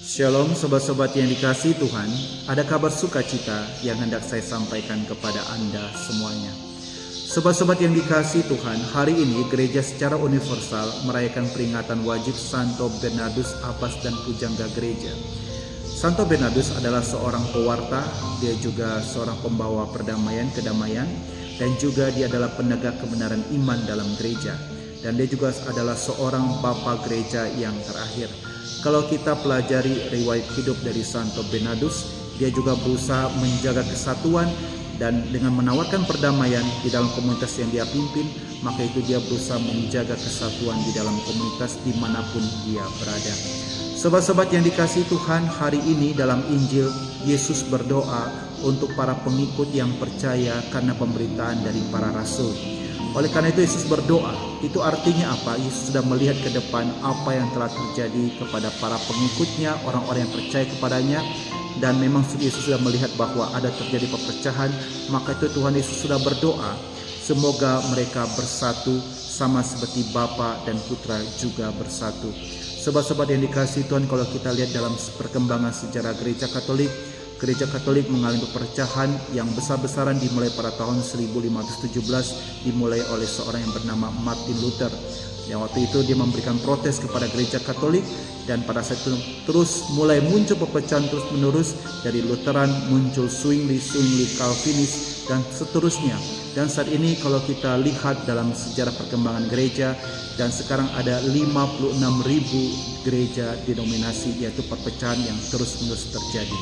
Shalom sobat-sobat yang dikasihi Tuhan, ada kabar sukacita yang hendak saya sampaikan kepada Anda semuanya. Sobat-sobat yang dikasihi Tuhan, hari ini gereja secara universal merayakan peringatan wajib Santo Bernardus Abbas dan Pujangga Gereja. Santo Bernardus adalah seorang pewarta, dia juga seorang pembawa perdamaian, kedamaian, dan juga dia adalah penegak kebenaran iman dalam gereja. Dan dia juga adalah seorang bapa gereja yang terakhir. Kalau kita pelajari riwayat hidup dari Santo Bernardus, dia juga berusaha menjaga kesatuan dan dengan menawarkan perdamaian di dalam komunitas yang dia pimpin, maka itu dia berusaha menjaga kesatuan di dalam komunitas dimanapun dia berada. Sobat-sobat yang dikasihi Tuhan, hari ini dalam Injil, Yesus berdoa untuk para pengikut yang percaya karena pemberitaan dari para rasul. Oleh karena itu Yesus berdoa. Itu artinya apa? Yesus sudah melihat ke depan apa yang telah terjadi kepada para pengikutnya, orang-orang yang percaya kepadanya. Dan memang Yesus sudah melihat bahwa ada terjadi perpecahan. Maka itu Tuhan Yesus sudah berdoa, semoga mereka bersatu sama seperti Bapa dan Putra juga bersatu. Sobat-sobat yang dikasihi Tuhan, kalau kita lihat dalam perkembangan sejarah Gereja Katolik mengalami perpecahan yang besar-besaran dimulai pada tahun 1517, dimulai oleh seorang yang bernama Martin Luther. Yang waktu itu dia memberikan protes kepada Gereja Katolik, dan pada saat itu terus mulai muncul perpecahan terus menerus, dari Lutheran muncul Zwingli, Calvinis, dan seterusnya. Dan saat ini kalau kita lihat dalam sejarah perkembangan gereja, dan sekarang ada 56.000 gereja denominasi, yaitu perpecahan yang terus-menerus terjadi.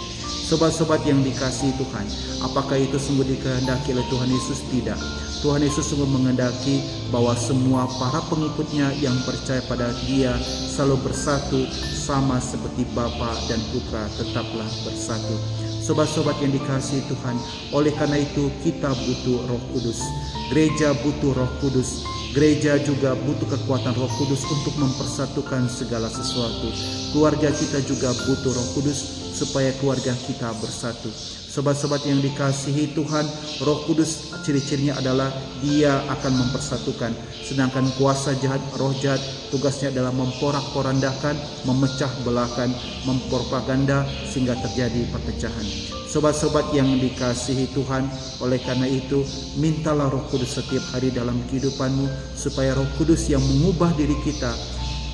Sobat-sobat yang dikasihi Tuhan, apakah itu sungguh dikehendaki oleh Tuhan Yesus? Tidak. Tuhan Yesus sungguh menghendaki bahwa semua para pengikutnya yang percaya pada Dia selalu bersatu sama seperti Bapa dan Putra tetaplah bersatu. Sobat-sobat yang dikasihi Tuhan, oleh karena itu kita butuh Roh Kudus. Gereja butuh Roh Kudus. Gereja juga butuh kekuatan Roh Kudus untuk mempersatukan segala sesuatu. Keluarga kita juga butuh Roh Kudus supaya keluarga kita bersatu. Sobat-sobat yang dikasihi Tuhan, Roh Kudus ciri-cirinya adalah Dia akan mempersatukan. Sedangkan kuasa jahat, roh jahat, tugasnya adalah memporak-porandakan, memecah belahkan, mempropaganda sehingga terjadi perpecahan. Sobat-sobat yang dikasihi Tuhan, oleh karena itu mintalah Roh Kudus setiap hari dalam kehidupanmu, supaya Roh Kudus yang mengubah diri kita,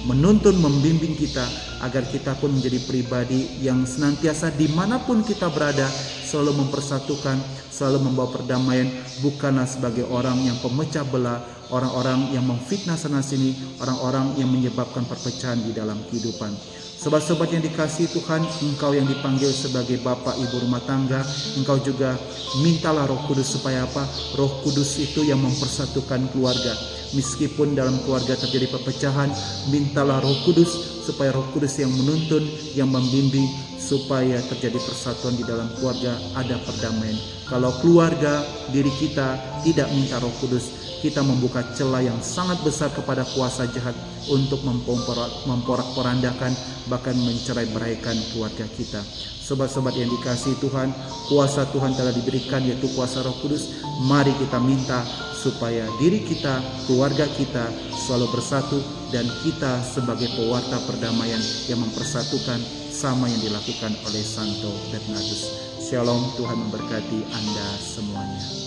menuntun, membimbing kita, agar kita pun menjadi pribadi yang senantiasa dimanapun kita berada selalu mempersatukan, selalu membawa perdamaian, bukanlah sebagai orang yang pemecah belah, orang-orang yang memfitnah sana sini, orang-orang yang menyebabkan perpecahan di dalam kehidupan. Sobat-sobat yang dikasihi Tuhan, engkau yang dipanggil sebagai bapak ibu rumah tangga, engkau juga mintalah Roh Kudus supaya apa? Roh Kudus itu yang mempersatukan keluarga. Meskipun dalam keluarga terjadi perpecahan, mintalah Roh Kudus supaya Roh Kudus yang menuntun, yang membimbing, supaya terjadi persatuan di dalam keluarga, ada perdamaian. Kalau keluarga, diri kita tidak minta Roh Kudus, kita membuka celah yang sangat besar kepada kuasa jahat untuk memporak-porandakan, bahkan mencerai-beraikan keluarga kita. Sobat-sobat yang dikasihi Tuhan, kuasa Tuhan telah diberikan, yaitu kuasa Roh Kudus. Mari kita minta supaya diri kita, keluarga kita selalu bersatu, dan kita sebagai pewarta perdamaian yang mempersatukan sama yang dilakukan oleh Santo Bernardus. Shalom, Tuhan memberkati Anda semuanya.